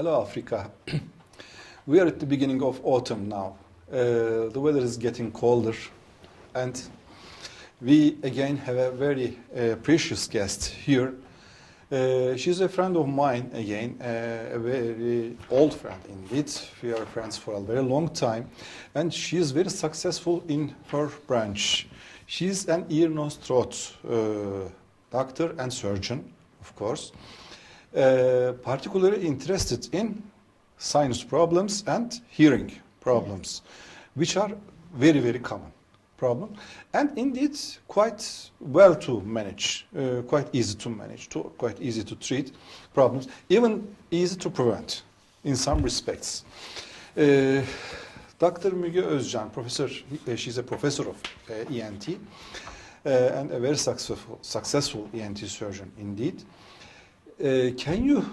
Hello, Africa. We are at the beginning of autumn now. The weather is getting colder, and we again have a very precious guest here. She's a friend of mine again, a very old friend indeed. We are friends for a very long time, and she is very successful in her branch. She's an ear, nose, throat doctor and surgeon, of course, particularly interested in sinus problems and hearing problems, which are very, very common problem, and indeed quite well to manage, quite easy to manage, quite easy to treat problems, even easy to prevent in some respects. Dr. Müge Özcan, professor, she's a professor of ENT and a very successful ENT surgeon indeed. Can you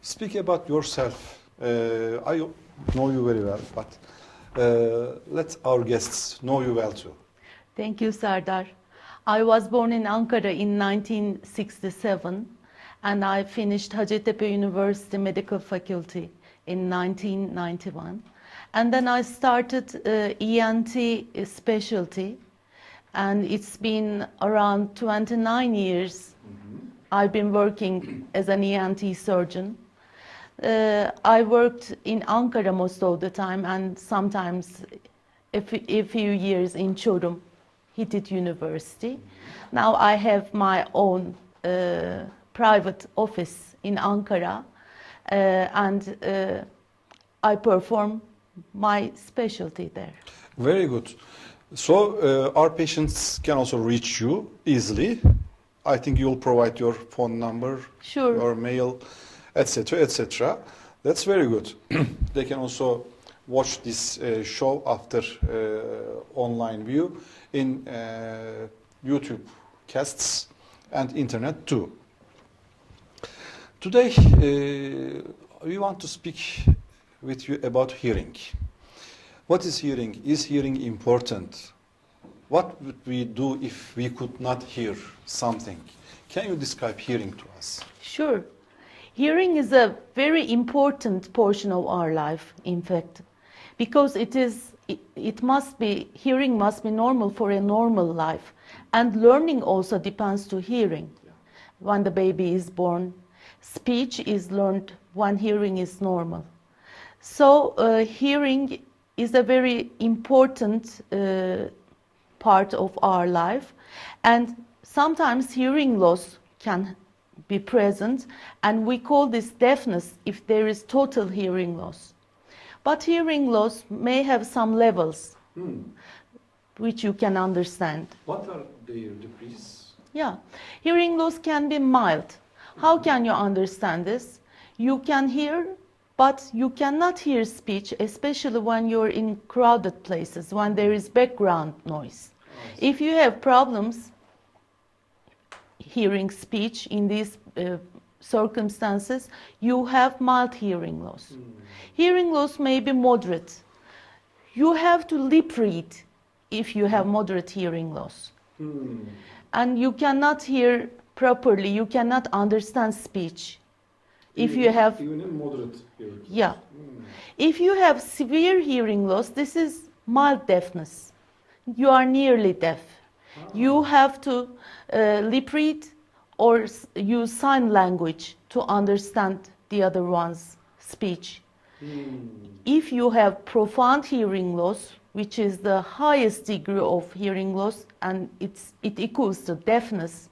speak about yourself? I know you very well, but let our guests know you well too. Thank you, Serdar. I was born in Ankara in 1967, and I finished Hacettepe University Medical Faculty in 1991. And then I started ENT specialty, and it's been around 29 years I've been working as an ENT surgeon. I worked in Ankara most of the time, and sometimes a few years in Çorum, Hitit University. Now I have my own private office in Ankara, and I perform my specialty there. Very good. So our patients can also reach you easily. I think you'll provide your phone number, Sure. your mail, etc., etc. That's very good. They can also watch this show after online view in YouTube casts and internet too. Today we want to speak with you about hearing. What is hearing? Is hearing important? What would we do if we could not hear something? Can you describe hearing to us? Sure. Hearing is a very important portion of our life, in fact, because hearing must be normal for a normal life, and learning also depends to hearing. Yeah. When the baby is born, speech is learned when hearing is normal. So hearing is a very important part of our life, and sometimes hearing loss can be present, and we call this deafness if there is total hearing loss. But hearing loss may have some levels which you can understand. What are their degrees? Yeah, hearing loss can be mild. How can you understand this? You can hear, but you cannot hear speech, especially when you're in crowded places, when there is background noise. If you have problems hearing speech in these circumstances, you have mild hearing loss. Hearing loss may be moderate. You have to lip read if you have moderate hearing loss. And you cannot hear properly, you cannot understand speech. If you have even in moderate hearing. Yeah. If you have severe hearing loss, this is mild deafness. You are nearly deaf. You have to lip read or use sign language to understand the other one's speech. If you have profound hearing loss, which is the highest degree of hearing loss, and it equals to deafness,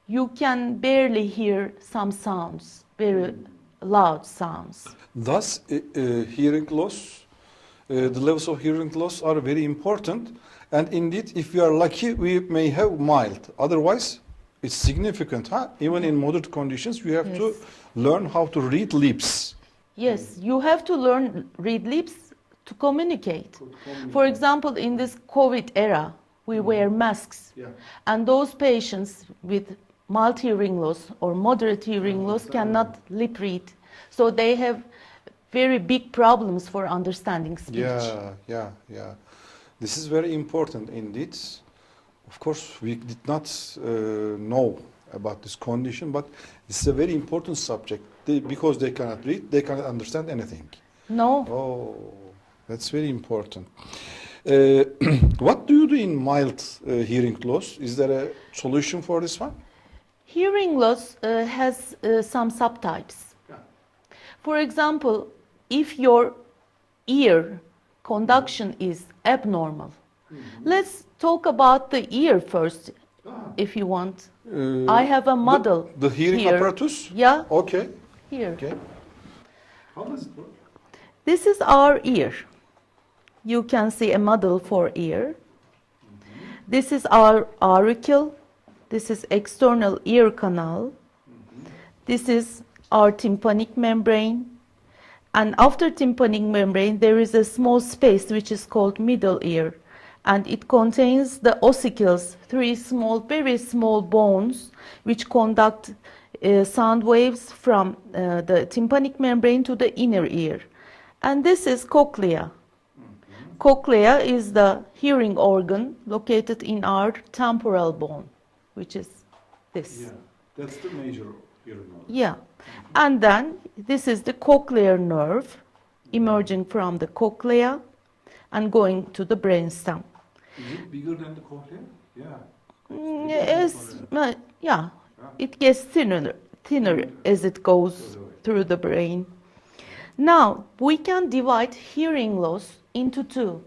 you can barely hear some sounds, very loud sounds. Thus, hearing loss, the levels of hearing loss are very important. And indeed, if we are lucky, we may have mild. Otherwise, it's significant. Even in moderate conditions, we have to learn how to read lips. Yes, you have to learn read lips to communicate. For example, in this COVID era, we wear masks. Yeah. And those patients with mild hearing loss or moderate hearing loss cannot lip read. So they have very big problems for understanding speech. Yeah. This is very important indeed. Of course, we did not know about this condition, but This is a very important subject. Because they cannot read, they cannot understand anything. No. Oh, that's very important. What do you do in mild hearing loss? Is there a solution for this one? Hearing loss has some subtypes. Yeah. For example, if your ear conduction is abnormal. Let's talk about the ear first, if you want. I have a model. The hearing here. apparatus? Yeah, Okay. here. Okay. How does it work? This is our ear. You can see a model for ear. This is our auricle. This is external ear canal. This is our tympanic membrane. And after tympanic membrane, there is a small space which is called middle ear. And it contains the ossicles, three small, very small bones, which conduct sound waves from the tympanic membrane to the inner ear. And this is cochlea. Cochlea is the hearing organ located in our temporal bone, which is this. Yeah, that's the major hearing organ. Yeah. And then this is the cochlear nerve emerging from the cochlea and going to the brainstem. Is it bigger than the cochlea? Yeah. Yeah, it gets thinner as it goes through the brain. Now, we can divide hearing loss into two.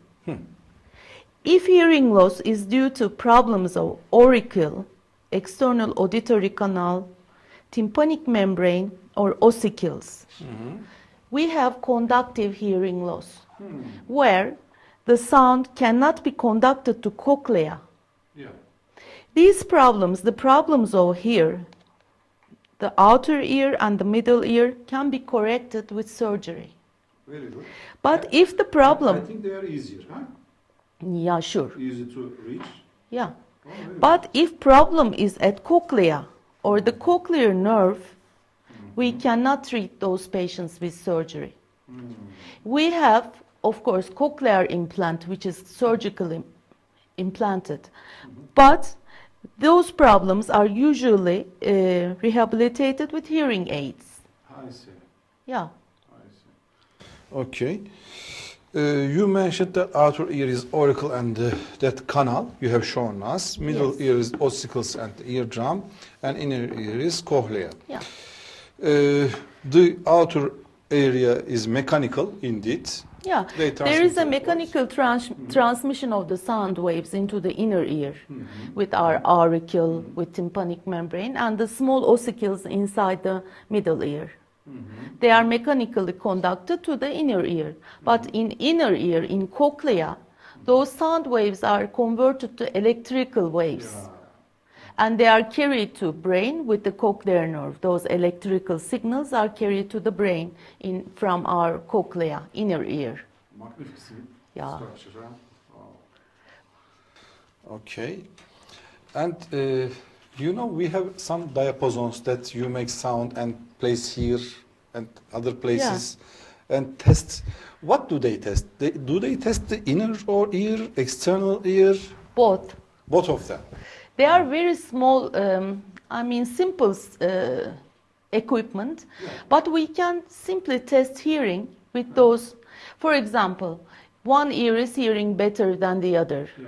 If hearing loss is due to problems of auricle, external auditory canal, tympanic membrane, or ossicles, we have conductive hearing loss, where the sound cannot be conducted to cochlea. Yeah. These problems, the problems of here, the outer ear and the middle ear, can be corrected with surgery. Very good. But if the problem... I think they are easier, huh? Yeah, sure. Easy to reach. Yeah. Oh, very But if problem is at cochlea or the cochlear nerve, we cannot treat those patients with surgery. We have, of course, cochlear implant, which is surgically implanted. But those problems are usually rehabilitated with hearing aids. I see. Yeah. I see. Okay. You mentioned the outer ear is auricle and that canal you have shown us. Middle Yes. ear is ossicles and eardrum, and inner ear is cochlea. Yeah. The outer area is mechanical indeed. Yeah, They there is a transmit mechanical transmission of the sound waves into the inner ear with our auricle, with tympanic membrane, and the small ossicles inside the middle ear. They are mechanically conducted to the inner ear. But in inner ear, in cochlea, those sound waves are converted to electrical waves. Yeah. And they are carried to brain with the cochlear nerve. Those electrical signals are carried to the brain from our cochlea, inner ear. Magnificent Yeah. structure, huh? Wow. Okay. And we have some diapasons that you make sound and place here and other places and test. What do they test? Do they test the inner ear, external ear? Both. Both of them. They are very small, simple equipment, but we can simply test hearing with those. For example, one ear is hearing better than the other. Yeah.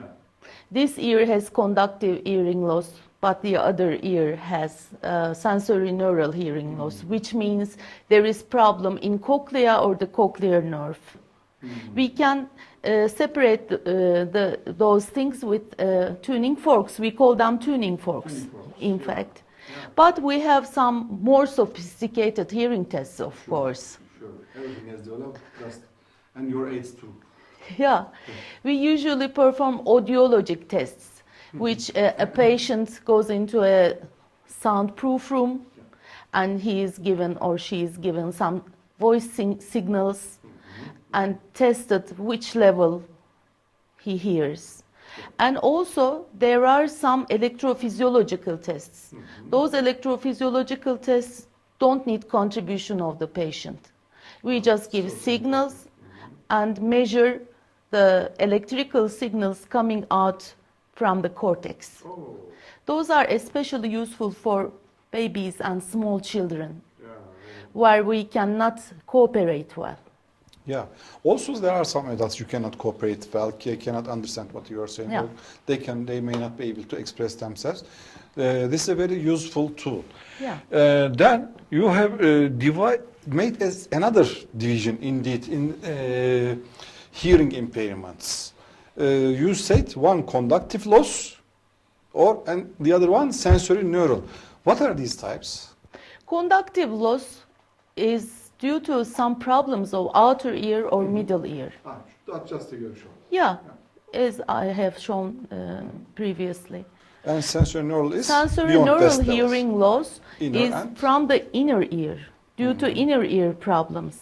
This ear has conductive hearing loss, but the other ear has sensory neural hearing loss, which means there is problem in cochlea or the cochlear nerve. We can separate those things with tuning forks. We call them tuning forks, in fact. Yeah. But we have some more sophisticated hearing tests, of course. Sure, everything has developed, and your aids too. Yeah, we usually perform audiologic tests, which a patient goes into a soundproof room, and he is given or she is given some voice signals and tested which level he hears. And also there are some electrophysiological tests. Those electrophysiological tests don't need contribution of the patient. We just give signals and measure the electrical signals coming out from the cortex. Those are especially useful for babies and small children, where we cannot cooperate well. Yeah. Also, there are some adults you cannot cooperate well, cannot understand what you are saying. Yeah. Or they may not be able to express themselves. This is a very useful tool. Yeah. Then you have made as another division indeed in hearing impairments. You said one conductive loss, and the other one sensory neural. What are these types? Conductive loss is due to some problems of outer ear or middle ear. Just to show. Yeah, as I have shown previously. And sensory neural is Sensory beyond neural test levels. hearing loss Inner is and? from the inner ear due to inner ear problems,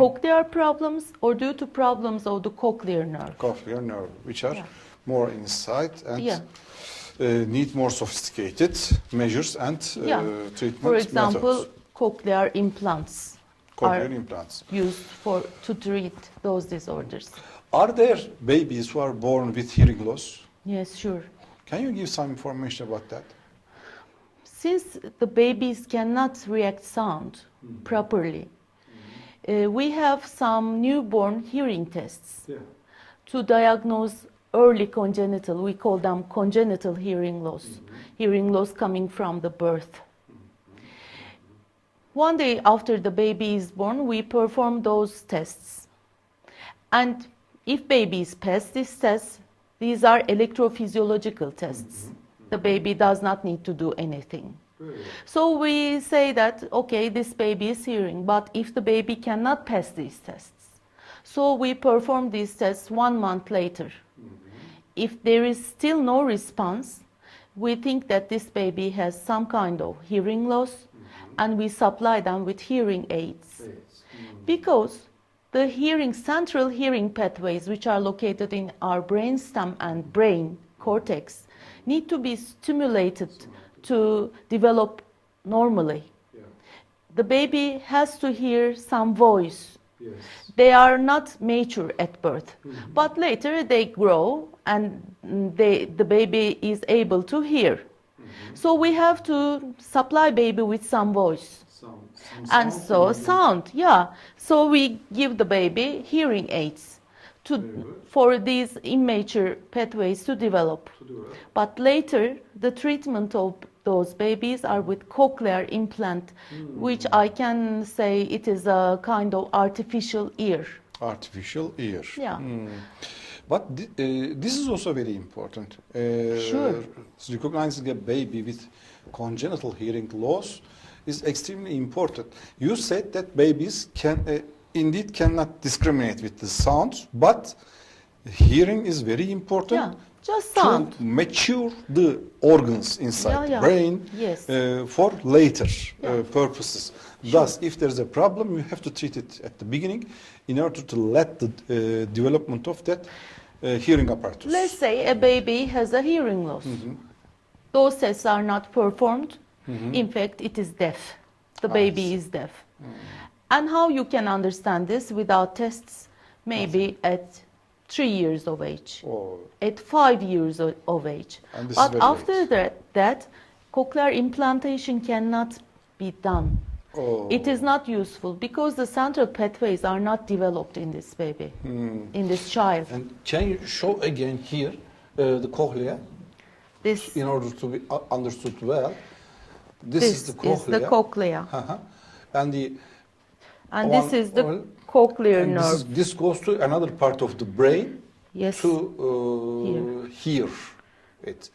cochlear problems, or due to problems of the cochlear nerve. Cochlear nerve, which are more inside and Yeah. Need more sophisticated measures and treatment For example, methods. cochlear implants Cochlear are implants. used to treat those disorders. Are there babies who are born with hearing loss? Yes, sure. Can you give some information about that? Since the babies cannot react sound properly, we have some newborn hearing tests to diagnose early congenital, we call them congenital hearing loss coming from the birth. One day after the baby is born, we perform those tests. And if babies pass this test, these are electrophysiological tests. The baby does not need to do anything. So we say that, okay, this baby is hearing, but if the baby cannot pass these tests, so we perform these tests 1 month later. If there is still no response, we think that this baby has some kind of hearing loss, and we supply them with hearing aids. Because the central hearing pathways, which are located in our brainstem and brain cortex, need to be stimulated to develop normally. The baby has to hear some voice. They are not mature at birth, but later they grow and the baby is able to hear. So we have to supply baby with some voice. And so sound, yeah. So we give the baby hearing aids for these immature pathways to develop. But later, the treatment of those babies are with cochlear implant, which I can say it is a kind of artificial ear. Artificial ear. Yeah. But this is also very important. Sure. Recognizing a baby with congenital hearing loss is extremely important. You said that babies indeed cannot discriminate with the sounds, but hearing is very important. Yeah, just sound. To mature the organs inside the brain Yes. For later purposes. Thus, if there's a problem, you have to treat it at the beginning in order to let the development of that hearing apparatus. Let's say a baby has a hearing loss. Those tests are not performed. In fact, it is deaf. The baby is deaf. And how you can understand this without tests? Maybe at 3 years of age, at 5 years of age. But after that, cochlear implantation cannot be done. It is not useful because the central pathways are not developed in this baby, in this child. And can you show again here the cochlea? This, in order to be understood well. This is the cochlea. Is the cochlea. And this is the cochlear nerve. This goes to another part of the brain to hear it.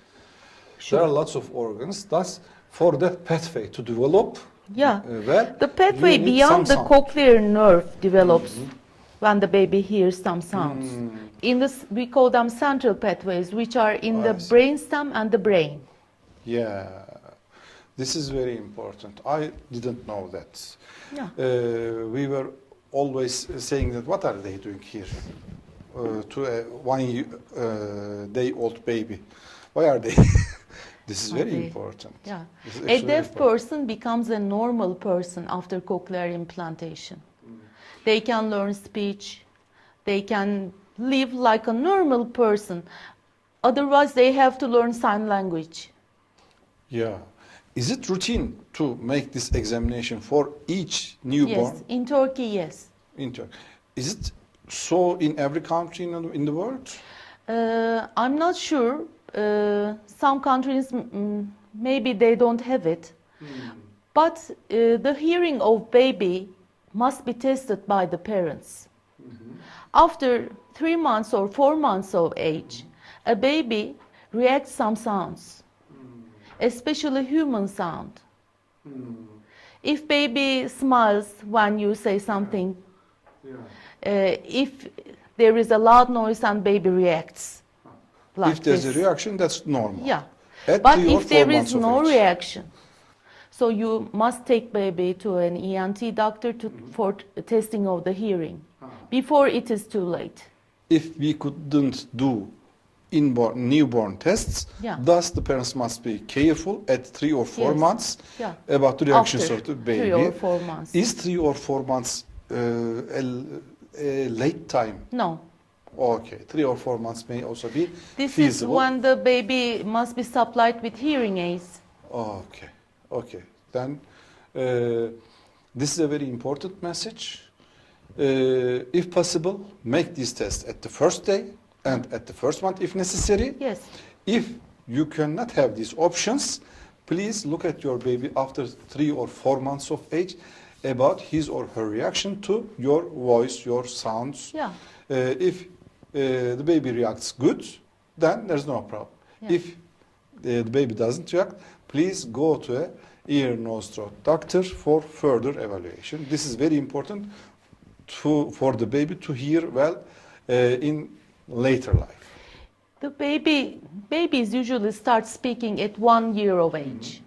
Sure. There are lots of organs. Thus, for that pathway to develop, the pathway beyond the cochlear nerve develops when the baby hears some sounds. In this, we call them central pathways, which are in the brainstem and the brain. Yeah, this is very important. I didn't know that. Yeah. We were always saying that what are they doing here to a 1 day old baby? Why are they? This is very important. Yeah. A deaf person becomes a normal person after cochlear implantation. They can learn speech. They can live like a normal person. Otherwise, they have to learn sign language. Yeah. Is it routine to make this examination for each newborn? Yes, in Turkey, yes. In Turkey. Is it so in every country in the world? I'm not sure. Some countries, maybe they don't have it. But the hearing of baby must be tested by the parents. After 3 months or 4 months of age, a baby reacts some sounds, especially human sound. If baby smiles when you say something, if there is a loud noise and baby reacts like If there's this. a reaction, that's normal. Yeah. At But 3 or if 4 there is months of no age. reaction, so you must take baby to an ENT doctor for testing of the hearing before it is too late. If we couldn't do newborn tests, Yeah. thus the parents must be careful at 3 or 4 Yes. months Yeah. about the reactions After of the baby. 3 or 4 months. Is 3 or 4 months a late time? No. Okay, 3 or 4 months may also be This feasible. is when the baby must be supplied with hearing aids. Okay, okay. Then this is a very important message. If possible, make these tests at the first day and at the first month if necessary. Yes. If you cannot have these options, please look at your baby after 3 or 4 months of age about his or her reaction to your voice, your sounds. Yeah. If the baby reacts good, then there's no problem. Yeah. If the baby doesn't react, please go to a ear, nose, throat doctor for further evaluation. This is very important for the baby to hear well in later life. The babies usually start speaking at 1 year of age.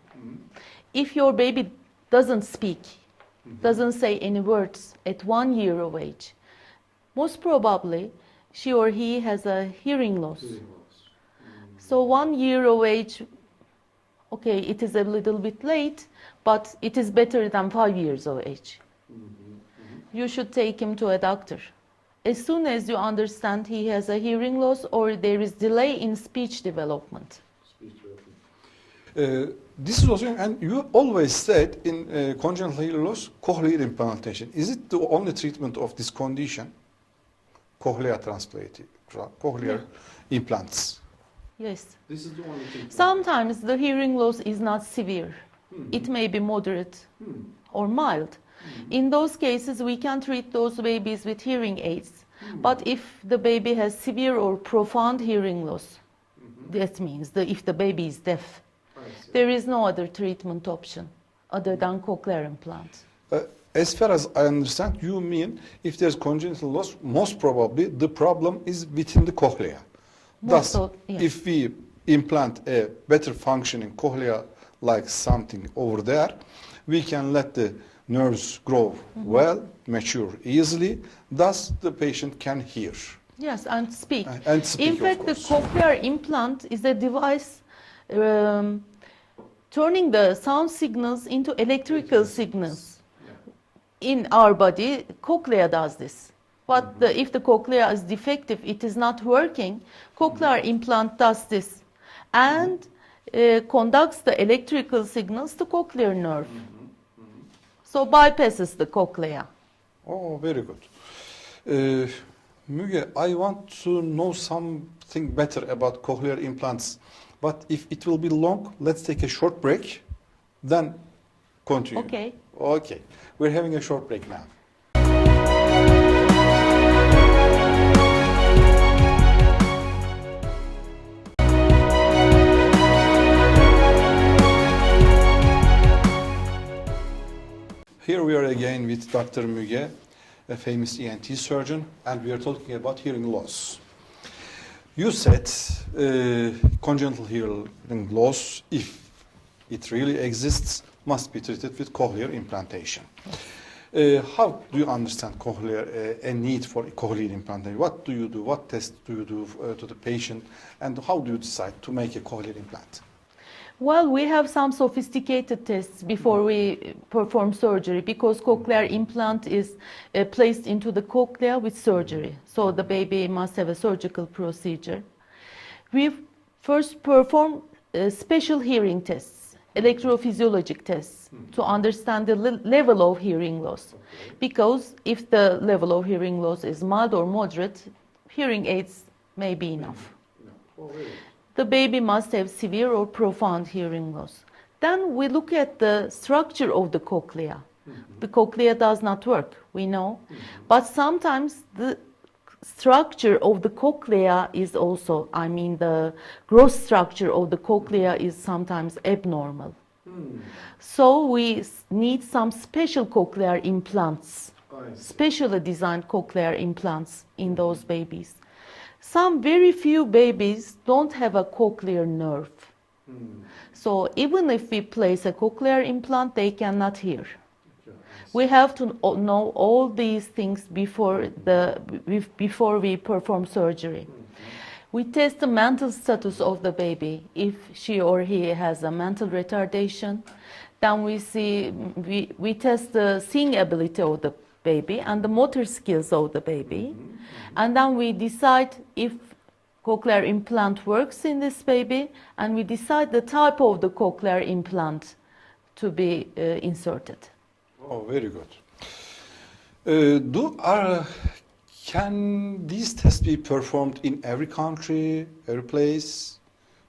If your baby doesn't speak, doesn't say any words at 1 year of age, most probably she or he has a hearing loss. So 1 year of age, okay, it is a little bit late, but it is better than 5 years of age. You should take him to a doctor. As soon as you understand he has a hearing loss or there is delay in speech development. This is also, and you always said in congenital hearing loss, cochlear implantation. Is it the only treatment of this condition? Cochlear transplantation, cochlear implants. Yes. This is the only treatment. Sometimes the hearing loss is not severe. It may be moderate or mild. In those cases, we can treat those babies with hearing aids. But if the baby has severe or profound hearing loss, that means if the baby is deaf, there is no other treatment option other than cochlear implant. As far as I understand, you mean if there's congenital loss, most probably the problem is within the cochlea. Thus, Yes. if we implant a better functioning cochlea like something over there, we can let the nerves grow well, mature easily, thus the patient can hear. Yes, and speak. And speak, In of fact, the course. cochlear implant is a device turning the sound signals into electrical signals. In our body, cochlea does this. But if the cochlea is defective, it is not working, cochlear implant does this and conducts the electrical signals to cochlear nerve. So bypasses the cochlea. Oh, very good. Müge, I want to know something better about cochlear implants. But if it will be long, let's take a short break, then continue. Okay. Okay. We're having a short break now. Here we are again with Dr. Müge, a famous ENT surgeon, and we are talking about hearing loss. You said congenital hearing loss, if it really exists, must be treated with cochlear implantation. How do you understand cochlear, a need for cochlear implantation? What do you do? What tests do you do to the patient? And how do you decide to make a cochlear implant? Well, we have some sophisticated tests before we perform surgery because cochlear implant is placed into the cochlea with surgery. So the baby must have a surgical procedure. We first perform special hearing tests. electrophysiologic tests to understand the level of hearing loss. Because if the level of hearing loss is mild or moderate, hearing aids may be enough. Oh, really? The baby must have severe or profound hearing loss. Then we look at the structure of the cochlea. The cochlea does not work, we know. But sometimes the structure of the cochlea is also, the gross structure of the cochlea is sometimes abnormal. So we need some special cochlear implants, specially designed cochlear implants in those babies. Some very few babies don't have a cochlear nerve. So even if we place a cochlear implant, they cannot hear. We have to know all these things before we perform surgery. We test the mental status of the baby. If she or he has a mental retardation, then we test the seeing ability of the baby and the motor skills of the baby. And then we decide if cochlear implant works in this baby, and we decide the type of the cochlear implant to be inserted. Oh, very good. Can these tests be performed in every country, every place?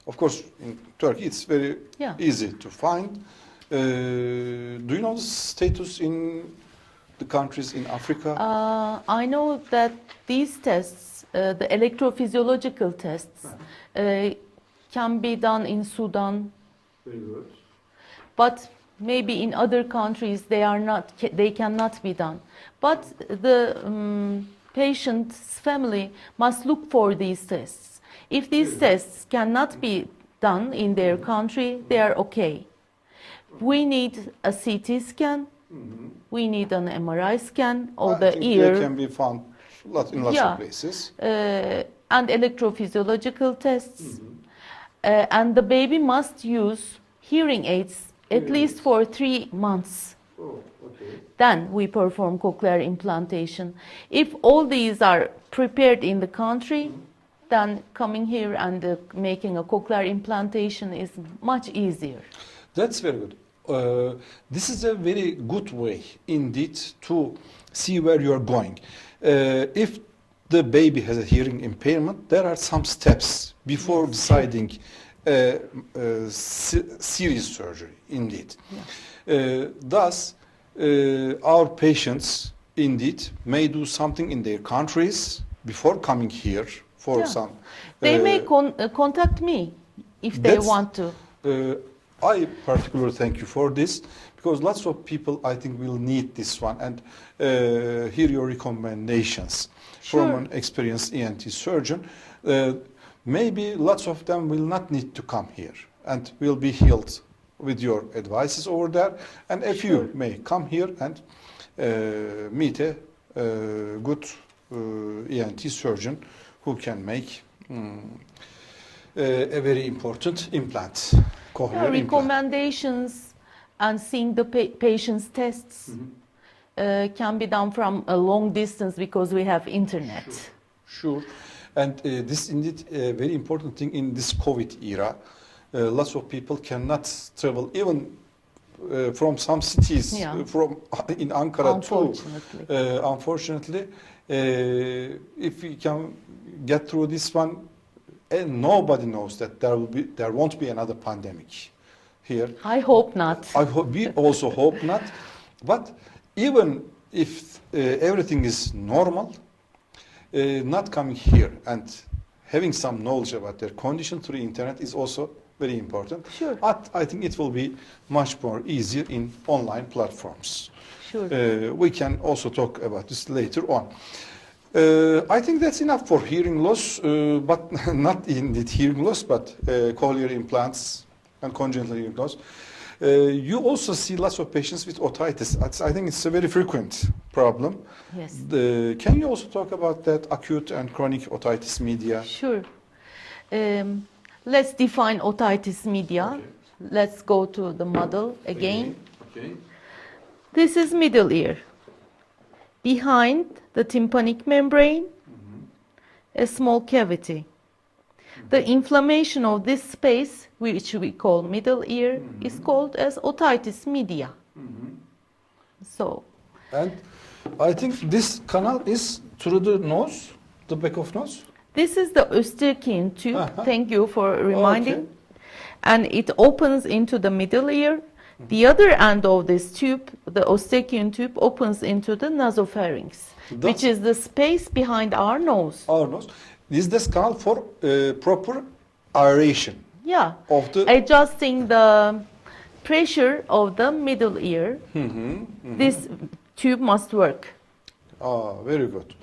Of course, in Turkey it's very easy to find. Do you know the status in the countries in Africa? I know that these tests, the electrophysiological tests, can be done in Sudan. Very good. But maybe in other countries they cannot be done. But the patient's family must look for these tests. If these tests cannot be done in their country, they are okay. We need a CT scan, we need an MRI scan of the ear. They can be found in lots of places. And electrophysiological tests. And the baby must use hearing aids at least for 3 months. Oh, okay. Then we perform cochlear implantation. If all these are prepared in the country, then coming here and making a cochlear implantation is much easier. That's very good. This is a very good way indeed to see where you're going. If the baby has a hearing impairment, there are some steps before deciding serious surgery indeed. Thus, our patients indeed may do something in their countries before coming here for some. They may contact me if they want to. I particularly thank you for this, because lots of people I think will need this one and hear your recommendations from an experienced ENT surgeon. Maybe lots of them will not need to come here and will be healed with your advices over there. And a few may come here and meet a good ENT surgeon who can make a very important implant. Recommendations and seeing the patient's tests can be done from a long distance because we have internet. Sure. And this is indeed a very important thing in this COVID era. Lots of people cannot travel even from some cities, from in Ankara unfortunately. If we can get through this one, and nobody knows that there won't be another pandemic here. I hope not. We also hope not. But even if everything is normal, not coming here and having some knowledge about their condition through the internet is also very important. Sure. But I think it will be much more easier in online platforms. Sure. We can also talk about this later on. I think that's enough for hearing loss, but not indeed hearing loss, but cochlear implants and congenital hearing loss. You also see lots of patients with otitis. I think it's a very frequent problem. Yes. Can you also talk about that acute and chronic otitis media? Sure. Let's define otitis media. Okay. Let's go to the model again. Okay. This is middle ear. Behind the tympanic membrane, a small cavity. The inflammation of this space, which we call middle ear, is called as otitis media. So, And I think this canal is through the nose, the back of nose. this is the Eustachian tube. Thank you for reminding. Okay. And it opens into the middle ear. The other end of this tube, the Eustachian tube, opens into the nasopharynx, which is the space behind our nose. Our nose. Is this canal for proper aeration Yeah, of the... adjusting the pressure of the middle ear. This tube must work. Ah, very good.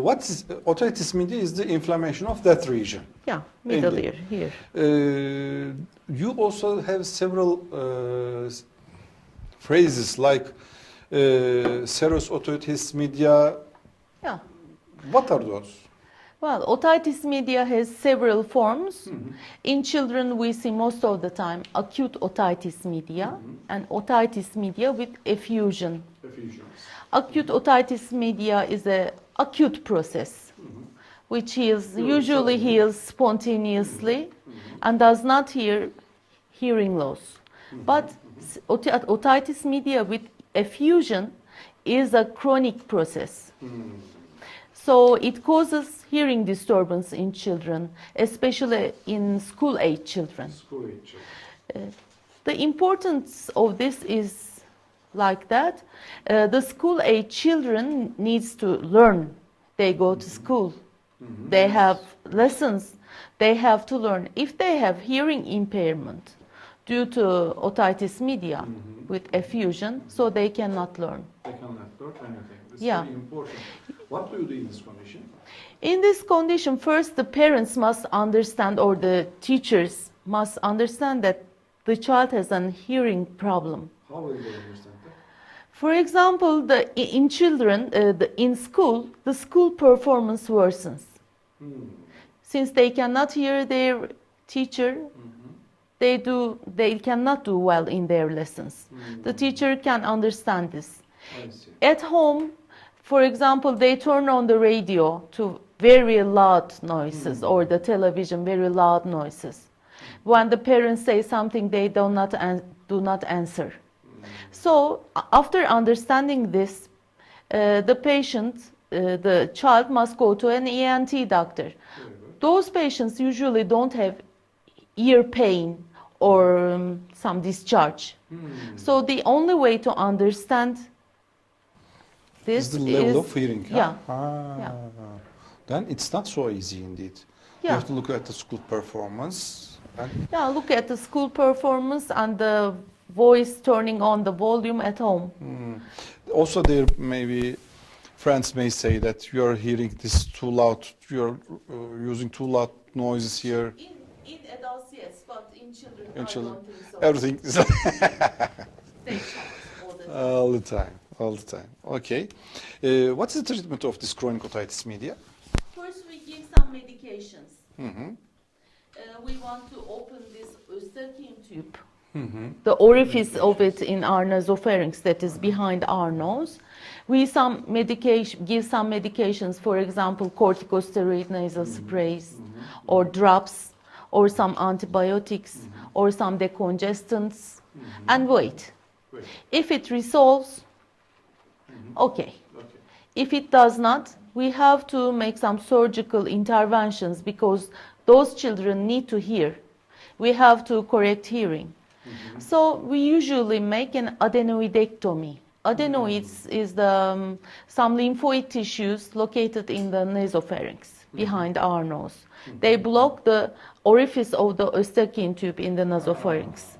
What is otitis media is the inflammation of that region. Yeah, middle Indeed. ear here. You also have several phrases like serous otitis media. Yeah. What are those? Well, otitis media has several forms. In children, we see most of the time acute otitis media and otitis media with effusion. Acute otitis media is an acute process which usually heals spontaneously and does not hearing loss. But otitis media with effusion is a chronic process. So it causes hearing disturbance in children, especially in school-age children. The importance of this is like that. The school-age children needs to learn. They go to school. They have lessons. They have to learn. If they have hearing impairment due to otitis media with effusion, so they cannot learn. They cannot learn anything. This Yeah. is very important. What do you do in this condition? In this condition, first the parents must understand, or the teachers must understand, that the child has a hearing problem. How will they understand that? For example, in children, in school, the school performance worsens. Since they cannot hear their teacher, they cannot do well in their lessons. The teacher can understand this. I see. At home, for example, they turn on the radio to very loud noises, or the television, very loud noises. When the parents say something, they do not answer. So after understanding this, the child must go to an ENT doctor. Those patients usually don't have ear pain or some discharge. So the only way to understand this Is the level of hearing. Yeah. Ah. Then it's not so easy indeed. You Yeah. have to look at the school performance. And Yeah, look at the school performance and the voice turning on the volume at home. also there maybe friends may say that you are hearing this too loud, you are using too loud noises here. In adults, yes, but in children, In children, don't think so. everything is They shout all all the time. the time, all the time. Okay. What's the treatment of this chronic otitis media? First, we give some medications. We want to open this Eustachian tube, the orifice of it in our nasopharynx that is behind our nose. We give some medications, for example, corticosteroid nasal sprays, or drops, or some antibiotics, or some decongestants, and wait. If it resolves, okay. If it does not, we have to make some surgical interventions because those children need to hear. We have to correct hearing. So we usually make an adenoidectomy. Adenoids is some lymphoid tissues located in the nasopharynx behind our nose. They block the orifice of the Eustachian tube in the nasopharynx.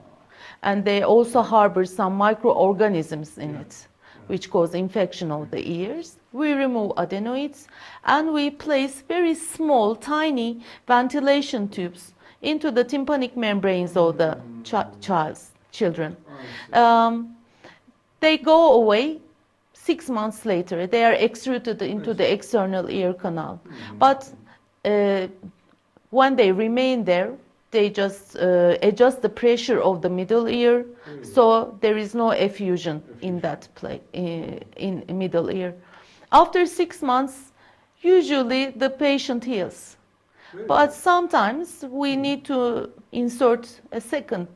And they also harbor some microorganisms in it, which cause infection of the ears. We remove adenoids and we place very small, tiny ventilation tubes into the tympanic membranes of the children. They go away 6 months later. They are extruded into the external ear canal. But when they remain there, they just adjust the pressure of the middle ear, so there is no effusion in that place, in middle ear. After 6 months, usually the patient heals. But sometimes we need to insert a second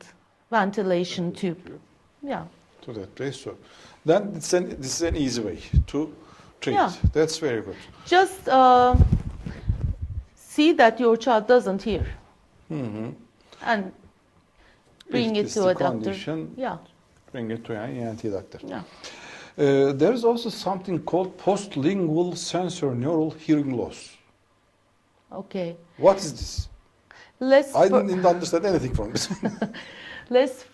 ventilation tube. Yeah. To that place. So then this is an easy way to treat. Yeah. That's very good. Just see that your child doesn't hear and bring If it this to is a the doctor. condition, Yeah. bring it to an ENT doctor. Yeah. There is also something called postlingual sensorineural hearing loss. Okay. What is this? I didn't understand anything from this. Let's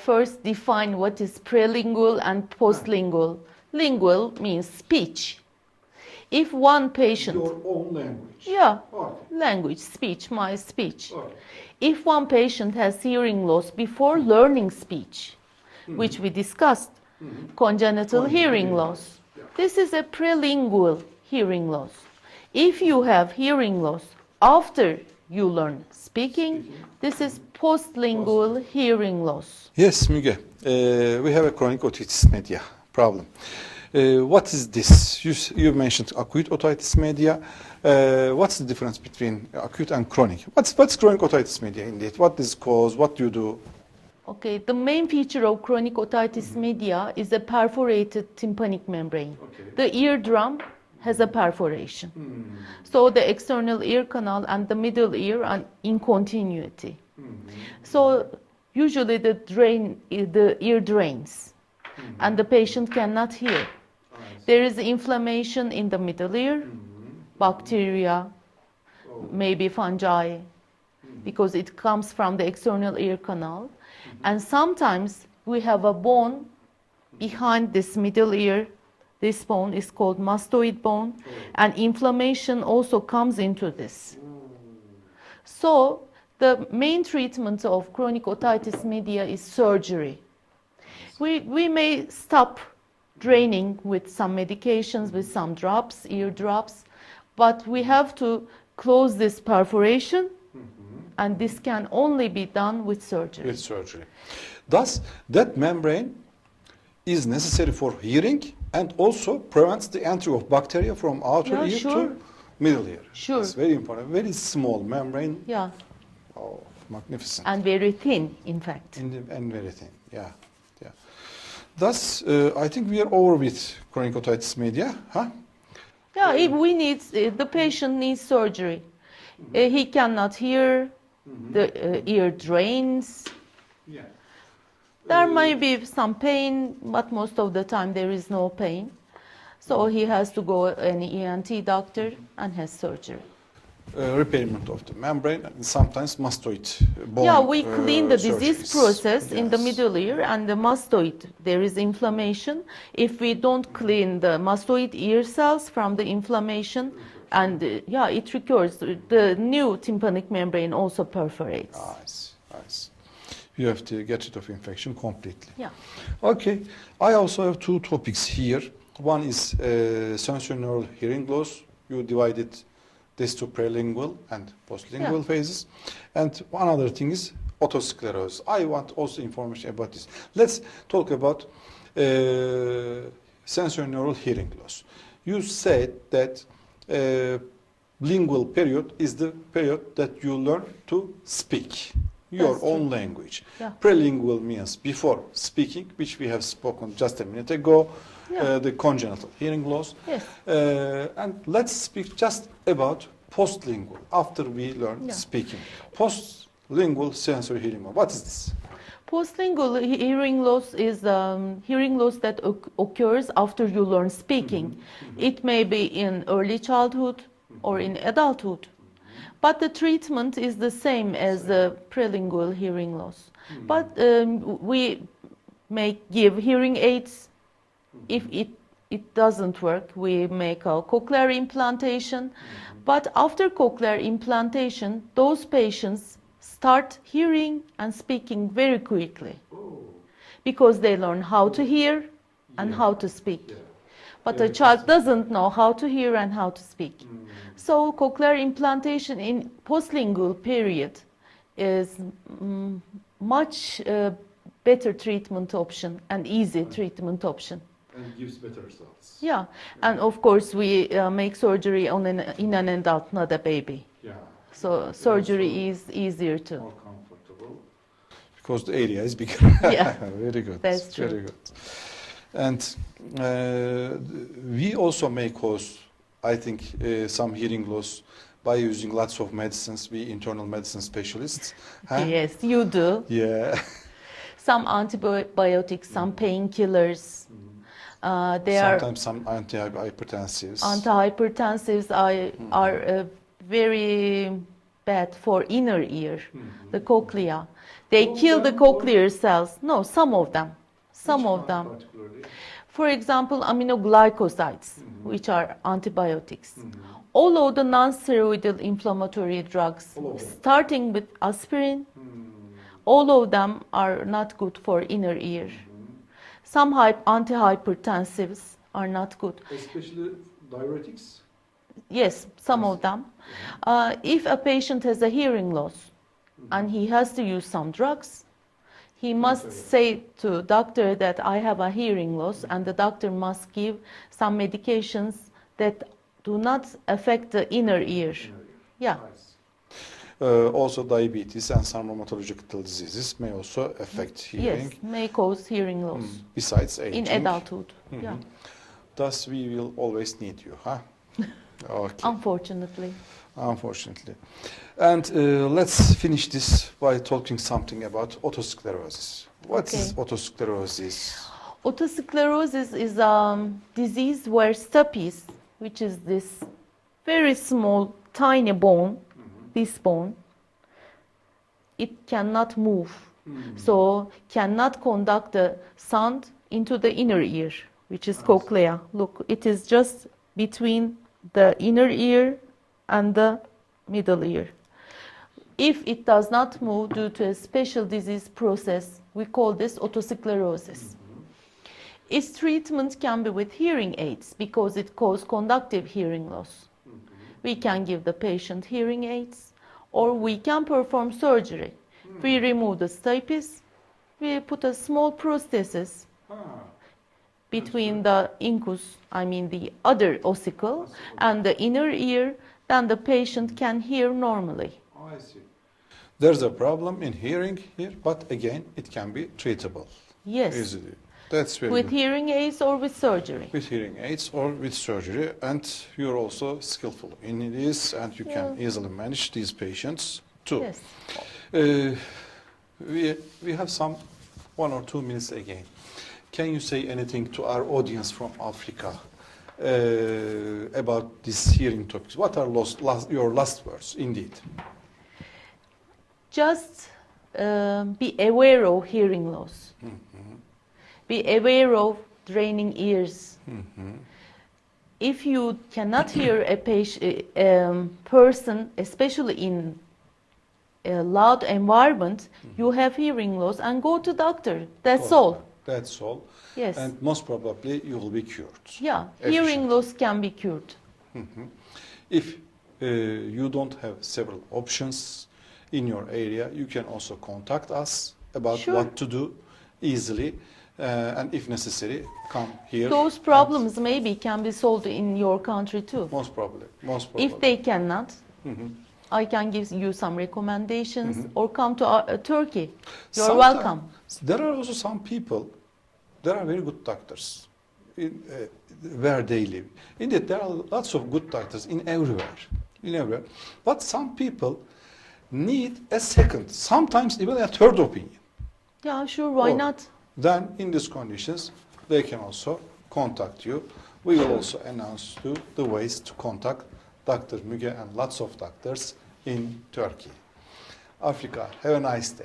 first define what is prelingual and postlingual. Lingual means speech. If one patient... Your own language. Yeah, Okay. language, speech, my speech. Okay. If one patient has hearing loss before learning speech, which we discussed, congenital hearing loss, this is a prelingual hearing loss. If you have hearing loss after you learn speaking, this is postlingual hearing loss. Yes, Müge. We have a chronic otitis media problem. What is this? You mentioned acute otitis media. What's the difference between acute and chronic? What's chronic otitis media indeed? What is cause? What do you do? Okay, the main feature of chronic otitis media is a perforated tympanic membrane. Okay. The eardrum has a perforation. So the external ear canal and the middle ear are in continuity. So usually the ear drains and the patient cannot hear. There is inflammation in the middle ear, bacteria, maybe fungi, because it comes from the external ear canal. And sometimes we have a bone behind this middle ear. This bone is called mastoid bone, and inflammation also comes into this. So the main treatment of chronic otitis media is surgery. We may stop draining with some medications, with some drops, ear drops, but we have to close this perforation, and this can only be done with surgery. With surgery. Thus, that membrane is necessary for hearing and also prevents the entry of bacteria from outer ear to middle ear. Sure. It's very important. Very small membrane. Yeah. Oh, magnificent. And very thin, in fact. And very thin. Yeah. Yeah. Thus, I think we are over with chronic otitis media, huh? Yeah, if we need, the patient needs surgery. He cannot hear, the ear drains. Yeah. There may be some pain, but most of the time there is no pain. So he has to go to an ENT doctor and has surgery. Repairment of the membrane and sometimes mastoid bone. Yeah, we clean the disease surgeries. process in the Yes. middle ear and the mastoid. There is inflammation. If we don't clean the mastoid ear cells from the inflammation, and yeah, it recurs. The new tympanic membrane also perforates. Nice, nice. You have to get rid of infection completely. Yeah. Okay, I also have two topics here. One is sensorineural hearing loss. You divided this to prelingual and postlingual phases. And one other thing is otosclerosis. I want also information about this. Let's talk about sensorineural hearing loss. You said that lingual period is the period that you learn to speak your That's own true. language. Yeah. Prelingual means before speaking, which we have spoken just a minute ago, Yeah. the congenital hearing loss. Yes. And let's speak just about postlingual, after we learn speaking. Postlingual sensory hearing loss. What is this? Postlingual hearing loss is hearing loss that occurs after you learn speaking. It may be in early childhood or in adulthood. But the treatment is the same as the prelingual hearing loss. But we may give hearing aids. If it doesn't work, we make a cochlear implantation. But after cochlear implantation, those patients start hearing and speaking very quickly because they learn how to hear and how to speak. But the child doesn't know how to hear and how to speak. So cochlear implantation in postlingual period is much better treatment option and easy treatment option. And gives better results. Yeah, and of course we make surgery in an adult, not a baby. Yeah. So surgery is easier too. More comfortable. Because the area is bigger. Yeah, Very good. that's true. Very good. And we also may cause, I think, some hearing loss by using lots of medicines. We internal medicine specialists. Huh? Yes, you do. Yeah. Some antibiotics, some painkillers. They Sometimes some antihypertensives. Antihypertensives are very bad for inner ear, the cochlea. They kill the cochlear cells. No, some of them. Some of them. For example, aminoglycosides, which are antibiotics. All of the non-steroidal inflammatory drugs, starting with aspirin, all of them are not good for inner ear. Some antihypertensives are not good. Especially diuretics? Yes, some of them. If a patient has a hearing loss and he has to use some drugs, he must say to doctor that I have a hearing loss, and the doctor must give some medications that do not affect the inner ear. Yeah. Also diabetes and some rheumatological diseases may also affect hearing. Yes, may cause hearing loss Besides aging. in adulthood. Yeah. Thus we will always need you, huh? Okay. Unfortunately. Unfortunately. And let's finish this by talking something about otosclerosis. What is otosclerosis? Otosclerosis is a disease where stapes, which is this very small, tiny bone, this bone, it cannot move. So cannot conduct the sound into the inner ear, which is cochlea. Look, it is just between the inner ear and the middle ear. If it does not move due to a special disease process, we call this otosclerosis. Its treatment can be with hearing aids because it causes conductive hearing loss. We can give the patient hearing aids, or we can perform surgery. We remove the stapes, we put a small prosthesis between the incus, the other ossicle, and the inner ear, then the patient can hear normally. Oh, I see. There's a problem in hearing here, but again, it can be treatable. Yes. Easily. That's very With good. hearing aids or with surgery. With hearing aids or with surgery, and you're also skillful in this, and you can easily manage these patients too. Yes. We have some 1 or 2 minutes again. Can you say anything to our audience from Africa about these hearing topics? What are your last words, indeed? Just be aware of hearing loss. Be aware of draining ears. If you cannot hear a person, especially in a loud environment, you have hearing loss, and go to doctor. That's all. That's all. Yes. And most probably you will be cured. Yeah, hearing loss can be cured. If you don't have several options in your area, you can also contact us about what to do easily, and if necessary, come here. Those problems maybe can be solved in your country too. Most probably. Most probably. If they cannot, I can give you some recommendations, or come to Turkey. You're welcome. There are also some people, there are very good doctors where they live. Indeed, there are lots of good doctors in everywhere. But some people need a second, sometimes even a third opinion. Yeah, sure, why not? Then, in these conditions, they can also contact you. We will also announce to the ways to contact Dr. Müge and lots of doctors in Turkey. Africa, have a nice day.